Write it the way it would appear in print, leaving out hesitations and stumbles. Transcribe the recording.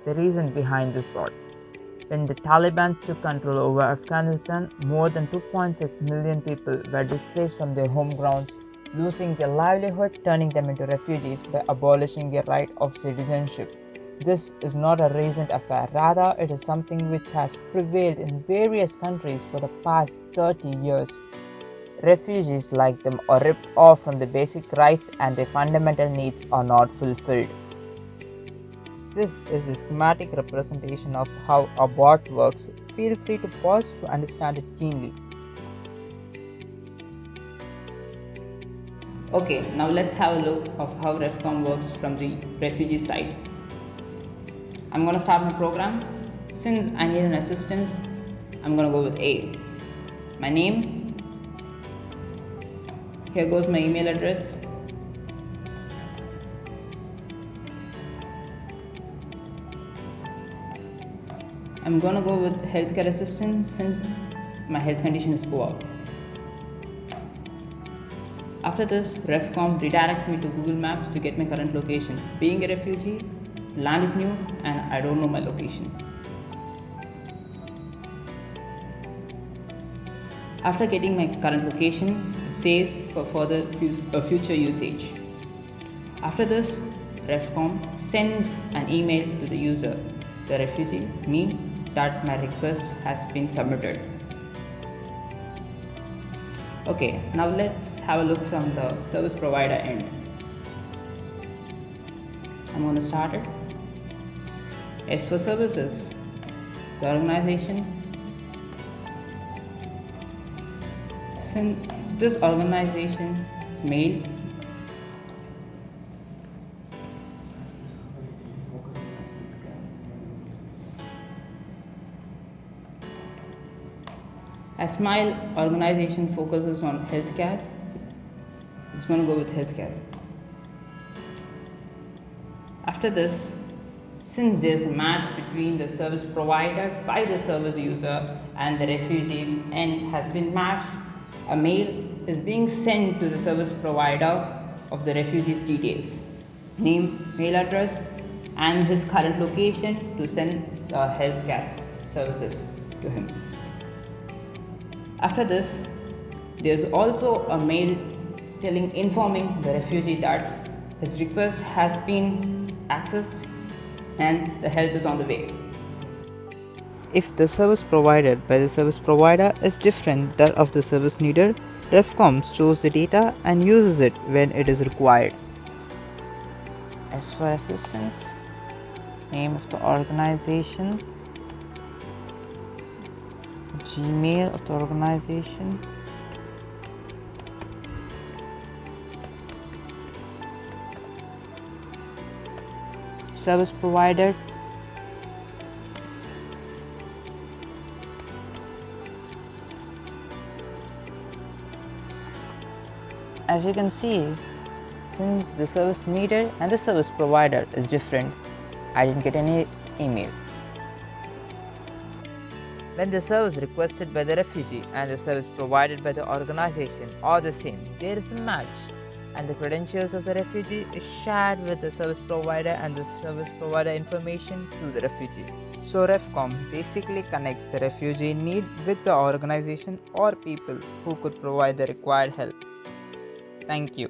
the reason behind this plot. When the Taliban took control over Afghanistan, more than 2.6 million people were displaced from their home grounds, losing their livelihood, turning them into refugees by abolishing their right of citizenship. This is not a recent affair, rather it is something which has prevailed in various countries for the past 30 years. Refugees like them are ripped off from the basic rights and their fundamental needs are not fulfilled. This is a schematic representation of how a bot works. Feel free to pause to understand it keenly. Okay, now let's have a look of how REFCOM works from the refugee side. I'm gonna start my program. Since I need an assistance, I'm gonna go with A. My name. Here goes my email address. I'm gonna go with healthcare assistance since my health condition is poor. After this, REFCOM redirects me to Google Maps to get my current location. Being a refugee, land is new and I don't know my location. After getting my current location, it saves for further future usage. After this, REFCOM sends an email to the user, the refugee, me, that my request has been submitted. Okay, now let's have a look from the service provider end. I'm going to start it. As for services, the organization. Since this organization is mail, as my organization focuses on healthcare, it's going to go with healthcare. After this, since there's a match between the service provided by the service user and the refugees and has been matched, a mail is being sent to the service provider of the refugee's details, name, mail address, and his current location to send healthcare services to him. After this, there's also a mail informing the refugee that his request has been accessed and the help is on the way. If the service provided by the service provider is different that of the service needed, REFCOM stores the data and uses it when it is required. As for assistance, name of the organization, Gmail of the organization, service provider, as you can see, since the service needed and the service provider is different, I didn't get any email. When the service requested by the refugee and the service provided by the organization are the same, there is a match, and the credentials of the refugee is shared with the service provider and the service provider information to the refugee. So REFCOM basically connects the refugee need with the organization or people who could provide the required help. Thank you.